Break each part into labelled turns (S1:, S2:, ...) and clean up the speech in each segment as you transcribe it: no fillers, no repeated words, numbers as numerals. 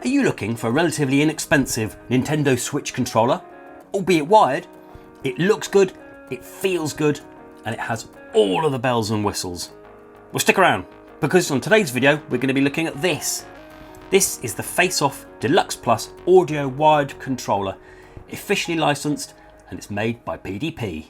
S1: Are you looking for a relatively inexpensive Nintendo Switch controller? Albeit wired, it looks good, it feels good, and it has all of the bells and whistles. Well, stick around, because on today's video, we're going to be looking at this. This is the Face-Off Deluxe Plus audio wired controller, officially licensed, and it's made by PDP.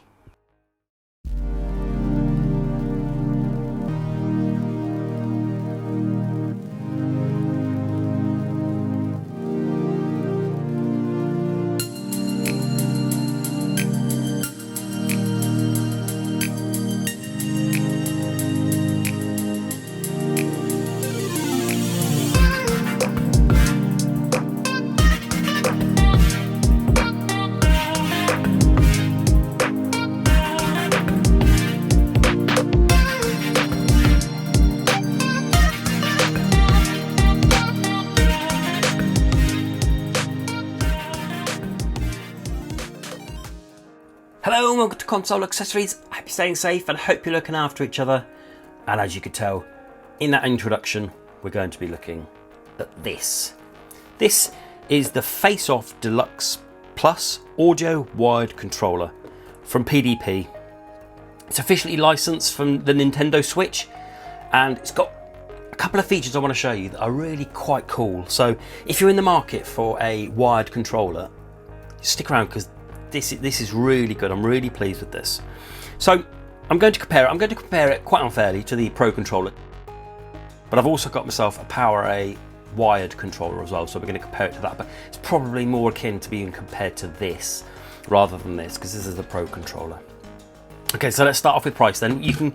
S1: Hello and welcome to Console Accessories. I hope you're staying safe and I hope you're looking after each other. And as you could tell, in that introduction, we're going to be looking at this. This is the Face-Off Deluxe Plus audio wired controller from PDP. It's officially licensed from the Nintendo Switch, and it's got a couple of features I want to show you that are really quite cool. So if you're in the market for a wired controller, stick around because this is really good. I'm really pleased with this. So I'm going to compare it quite unfairly to the Pro controller, but I've also got myself a PowerA wired controller as well, so we're going to compare it to that, but it's probably more akin to being compared to this rather than this, because this is the Pro controller. Okay, so let's start off with price then. You can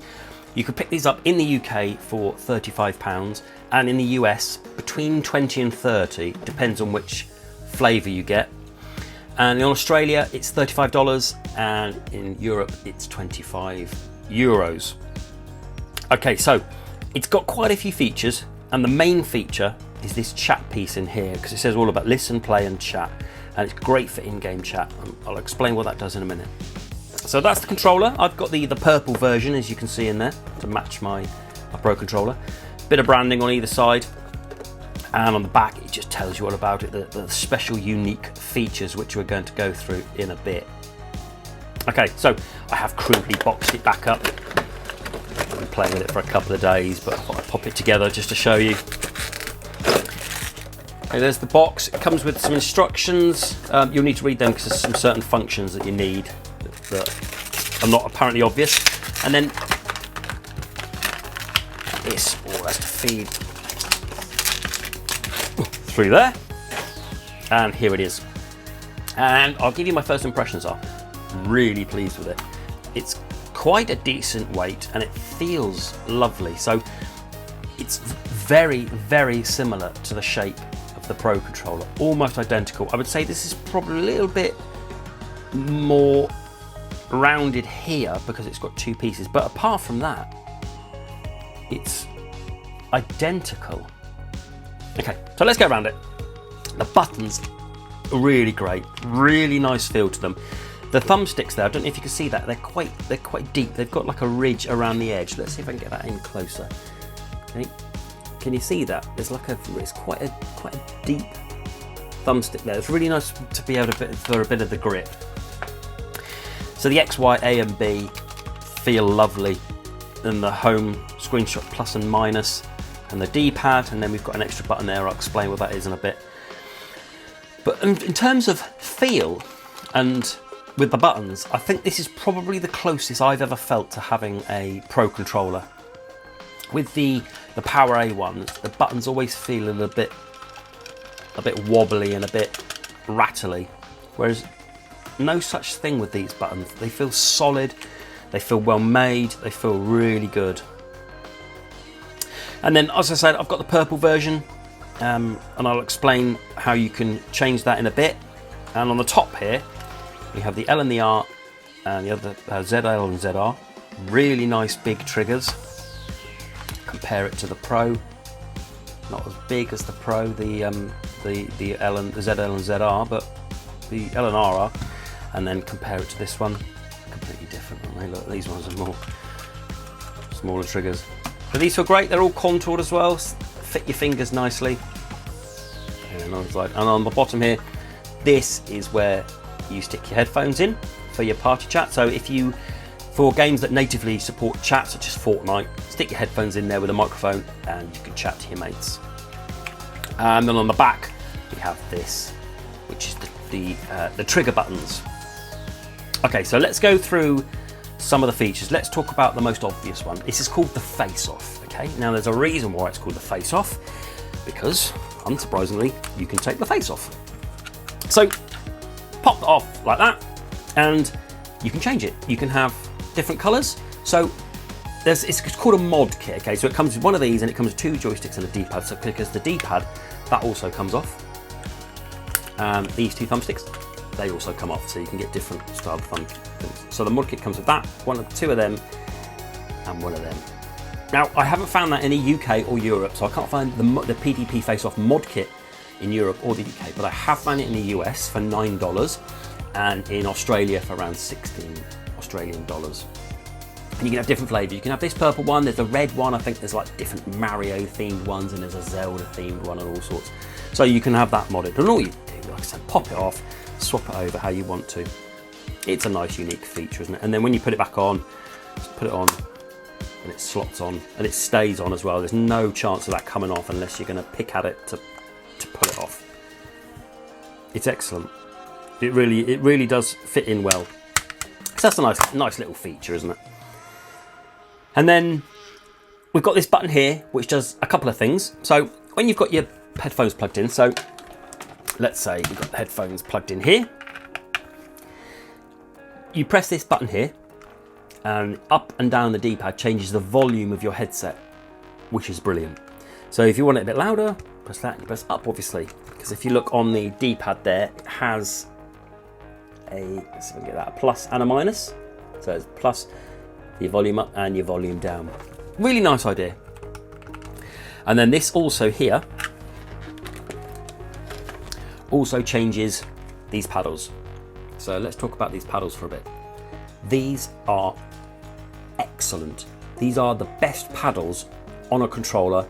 S1: pick these up in the UK for £35, and in the US between 20 and 30, depends on which flavour you get. And in Australia, it's $35, and in Europe, it's 25 euros. Okay, so it's got quite a few features, and the main feature is this chat piece in here, because it says all about listen, play, and chat, and it's great for in-game chat. I'll explain what that does in a minute. So that's the controller. I've got the purple version, as you can see in there, to match my Pro controller. Bit of branding on either side. And on the back, it just tells you all about it, the special unique features which we're going to go through in a bit. Okay, so I have crudely boxed it back up. I've been playing with it for a couple of days, but I thought I'd pop it together just to show you. Okay, there's the box. It comes with some instructions. You'll need to read them because there's some certain functions that you need that are not apparently obvious. And then this all has to feed through there, and here it is. And I'll give you my first impressions. I'm really pleased with it. It's quite a decent weight and it feels lovely. So it's very, very similar to the shape of the Pro controller, almost identical. I would say this is probably a little bit more rounded here because it's got two pieces, but apart from that, it's identical. Okay, so let's get around it. The buttons are really great, really nice feel to them. The thumbsticks there, I don't know if you can see that, they're quite deep. They've got like a ridge around the edge. Let's see if I can get that in closer. Okay, can you see that? There's like it's quite a deep thumbstick there. It's really nice to be able to for a bit of the grip. So the X, Y, A, and B feel lovely, and the home screenshot plus and minus, and the D-pad, and then we've got an extra button there. I'll explain what that is in a bit. But in terms of feel and with the buttons, I think this is probably the closest I've ever felt to having a Pro controller. With the PowerA ones, the buttons always feel a bit wobbly and a bit rattly, whereas no such thing with these buttons. They feel solid, they feel well made, they feel really good. And then, as I said, I've got the purple version, and I'll explain how you can change that in a bit. And on the top here, we have the L and the R, and the other ZL and ZR. Really nice big triggers. Compare it to the Pro. Not as big as the Pro, the L and the ZL and ZR, but the L and R are. And then compare it to this one. Completely different, aren't they? Look, these ones are more smaller triggers. But these feel great. They're all contoured as well. Fit your fingers nicely. And on the bottom here, this is where you stick your headphones in for your party chat. So for games that natively support chat, such as Fortnite, stick your headphones in there with a microphone and you can chat to your mates. And then on the back, we have this, which is the trigger buttons. Okay, so let's go through some of the features. Let's talk about the most obvious one. This is called the face-off. Okay, now there's a reason why it's called the face-off, because unsurprisingly, you can take the face off. So pop it off like that, and you can change it. You can have different colors. So it's called a mod kit. Okay, so it comes with one of these, and it comes with 2 joysticks and a D-pad. So because the D-pad, that also comes off. These 2 thumbsticks, they also come off, so you can get different style fun things. So the mod kit comes with that, 2 of them, and 1 of them. Now, I haven't found that in the UK or Europe, so I can't find the PDP face-off mod kit in Europe or the UK, but I have found it in the US for $9 and in Australia for around 16 Australian dollars. And you can have different flavours. You can have this purple one, there's a red one, I think there's like different Mario themed ones, and there's a Zelda themed one and all sorts. So you can have that modded, and all you do, like I said, pop it off, swap it over how you want to. It's a nice unique feature, isn't it? And then when you put it back on, just put it on, and it slots on, and it stays on as well. There's no chance of that coming off unless you're going to pick at it to pull it off. It's excellent. It really does fit in well. So that's a nice little feature, isn't it? And then we've got this button here, which does a couple of things. So when you've got your headphones plugged in, so let's say you've got the headphones plugged in here, you press this button here, and up and down the D-pad changes the volume of your headset, which is brilliant. So if you want it a bit louder, press that, and you press up, obviously, because if you look on the D-pad there, it has let's see if we can get that, a plus and a minus. So it's plus your volume up and your volume down. Really nice idea. And then this also here also changes these paddles. So let's talk about these paddles for a bit. These are excellent. These are the best paddles on a controller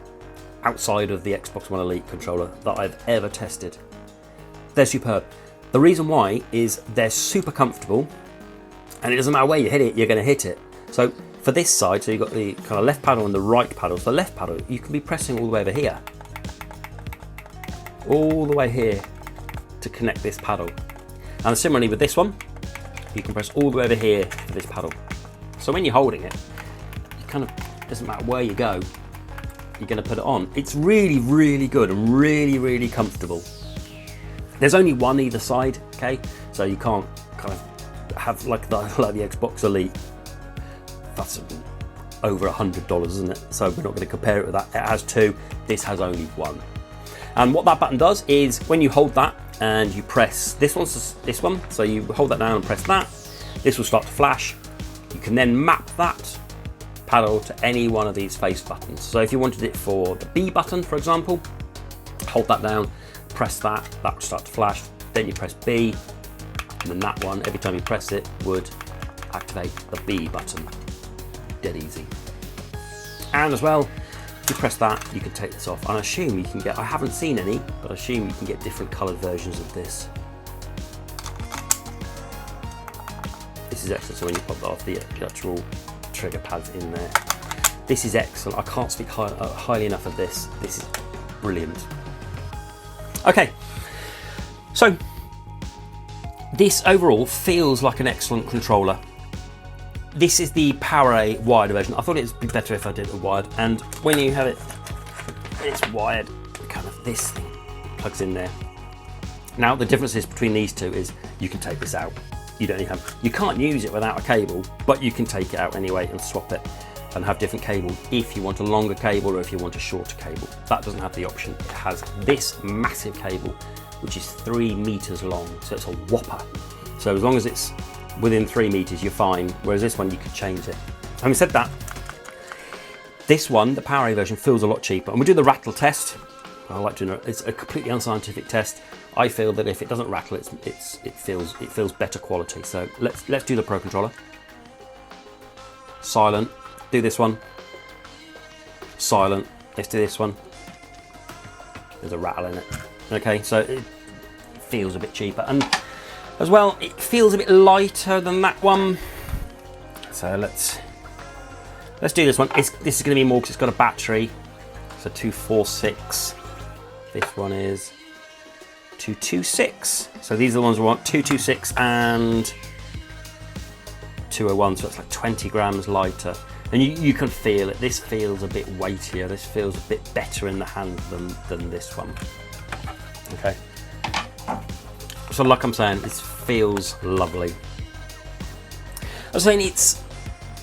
S1: outside of the Xbox One Elite controller that I've ever tested. They're superb. The reason why is they're super comfortable, and it doesn't matter where you hit it, you're going to hit it. So for this side, so you've got the kind of left paddle and the right paddle. So the left paddle, you can be pressing all the way over here. All the way here to connect this paddle. And similarly with this one, you can press all the way over here for this paddle. So when you're holding it, it kind of doesn't matter where you go, you're going to put it on. It's really, really good and really, really comfortable. There's only one either side, okay? So you can't kind of have like the Xbox Elite. That's over $100, isn't it? So we're not going to compare it with that. It has 2, this has only 1. And what that button does is when you hold that and you press this one, so you hold that down and press that, this will start to flash. You can then map that paddle to any one of these face buttons. So if you wanted it for the B button, for example, hold that down, press that will start to flash. Then you press B, and then that one, every time you press it, would activate the B button. Dead easy. And as well, if you press that, you can take this off. And I assume you can get, I haven't seen any, but I assume you can get different coloured versions of this. This is excellent, so when you pop that off, the actual trigger pad's in there. This is excellent. I can't speak highly enough of this. This is brilliant. Okay, so this overall feels like an excellent controller. This is the PowerA wired version. I thought it would be better if I did it wired, and when you have it, it's wired, kind of this thing plugs in there. Now the differences between these two is you can take this out. You can't use it without a cable, but you can take it out anyway and swap it and have different cables if you want a longer cable or if you want a shorter cable. That doesn't have the option. It has this massive cable, which is 3 meters long, so it's a whopper. So as long as it's within 3 meters, you're fine, whereas this one you could change it. Having said that, this one, the PowerA version, feels a lot cheaper. And we do the rattle test. I like to know, it's a completely unscientific test. I feel that if it doesn't rattle, it feels better quality. So let's do the Pro Controller. Silent. Do this one. Silent. Let's do this one. there's a rattle in it. Okay, so it feels a bit cheaper, and as well, it feels a bit lighter than that one. So let's do this one. This is going to be more because it's got a battery. So 246. This one is 226. So these are the ones we want. 226 and 201. So it's like 20 grams lighter. And you can feel it. This feels a bit weightier. This feels a bit better in the hand than this one. Okay. So like I'm saying, this feels lovely. I was saying it's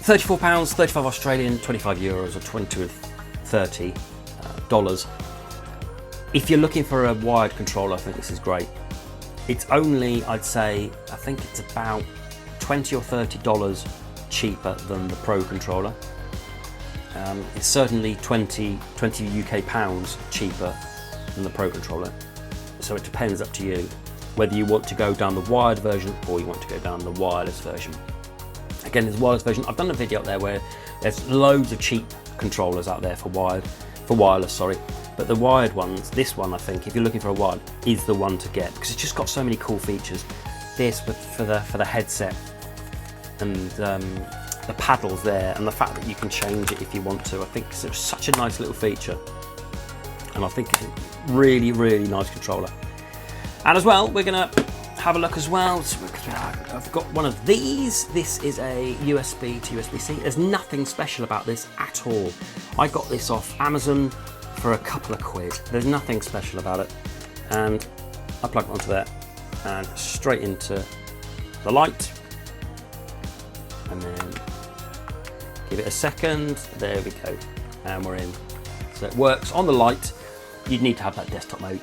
S1: £34, 35 Australian, 25 euros or 20 or 30 dollars. If you're looking for a wired controller, I think this is great. It's only, I'd say, I think it's about 20 or 30 dollars cheaper than the Pro controller. It's certainly 20 UK pounds cheaper than the Pro controller. So it depends, up to you whether you want to go down the wired version or you want to go down the wireless version. Again, there's a wireless version. I've done a video up there where there's loads of cheap controllers out there for wireless, sorry. But the wired ones, this one, I think, if you're looking for a wired, is the one to get because it's just got so many cool features. This for the headset and the paddles there, and the fact that you can change it if you want to. I think it's such a nice little feature, and I think it's a really, really nice controller. And as well, we're gonna have a look as well. So I've got one of these. This is a USB to USB-C. There's nothing special about this at all. I got this off Amazon for a couple of quid. There's nothing special about it. And I plug it onto there and straight into the light. And then give it a second. There we go. And we're in. So it works on the light. You'd need to have that desktop mode.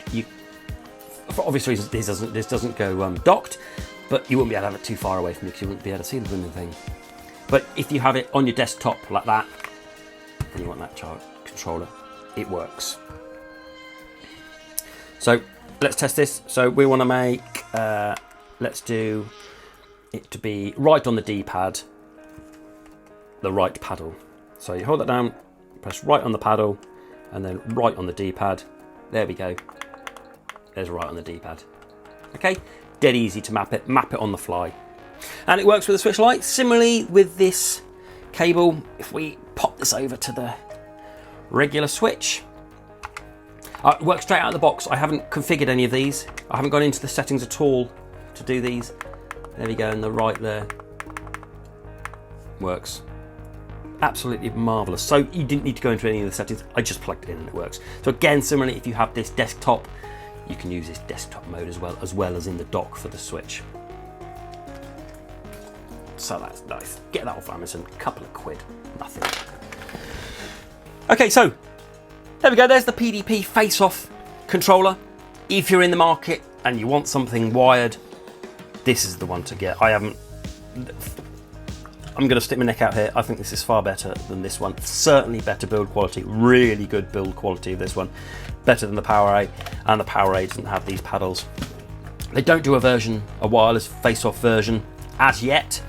S1: For obvious reasons, this doesn't go docked, but you wouldn't be able to have it too far away from you because you wouldn't be able to see the blooming thing. But if you have it on your desktop like that, and you want that controller, it works. So let's test this. So we want to make, let's do it to be right on the D-pad, the right paddle. So you hold it down, press right on the paddle, and then right on the D-pad. There we go. There's right on the D-pad. Okay, dead easy to map it on the fly. And it works with the Switch Lite. Similarly with this cable, if we pop this over to the regular Switch, it works straight out of the box. I haven't configured any of these. I haven't gone into the settings at all to do these. There we go, and the right there works. Absolutely marvelous. So you didn't need to go into any of the settings. I just plugged it in and it works. So again, similarly, if you have this desktop, you can use this desktop mode as well as in the dock for the Switch. So that's nice. Get that off Amazon, a couple of quid, nothing. Okay, so there we go. There's the PDP face-off controller. If you're in the market and you want something wired, this is the one to get. I'm going to stick my neck out here. I think this is far better than this one. Certainly better build quality, really good build quality of this one. Better than the PowerA, and the PowerA doesn't have these paddles. They don't do a wireless face-off version as yet.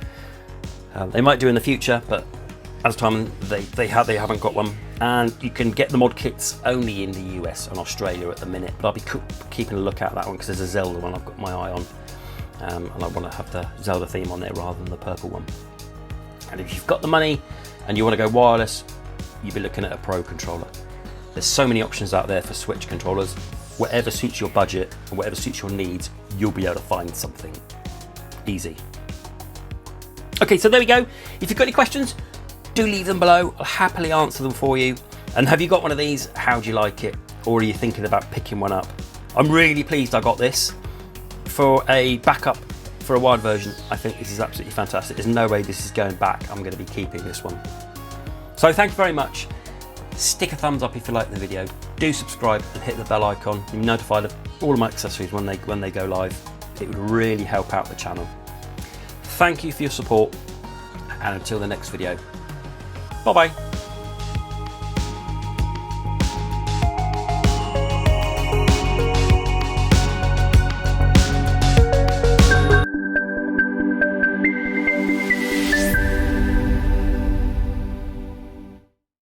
S1: They might do in the future, but as time they haven't got one. And you can get the mod kits only in the US and Australia at the minute. But I'll be keeping a look at that one because there's a Zelda one I've got my eye on, and I want to have the Zelda theme on there rather than the purple one. And if you've got the money and you want to go wireless, you'd be looking at a Pro controller. There's so many options out there for Switch controllers. Whatever suits your budget and whatever suits your needs, you'll be able to find something easy. Okay, so there we go. If you've got any questions, do leave them below. I'll happily answer them for you. And have you got one of these? How do you like it? Or are you thinking about picking one up? I'm really pleased I got this. For a backup for a wired version, I think this is absolutely fantastic. There's no way this is going back. I'm going to be keeping this one. So thank you very much. Stick a thumbs up if you like the video. Do subscribe and hit the bell icon. You'll be notified of all of my accessories when they go live. It would really help out the channel. Thank you for your support, and until the next video, bye bye.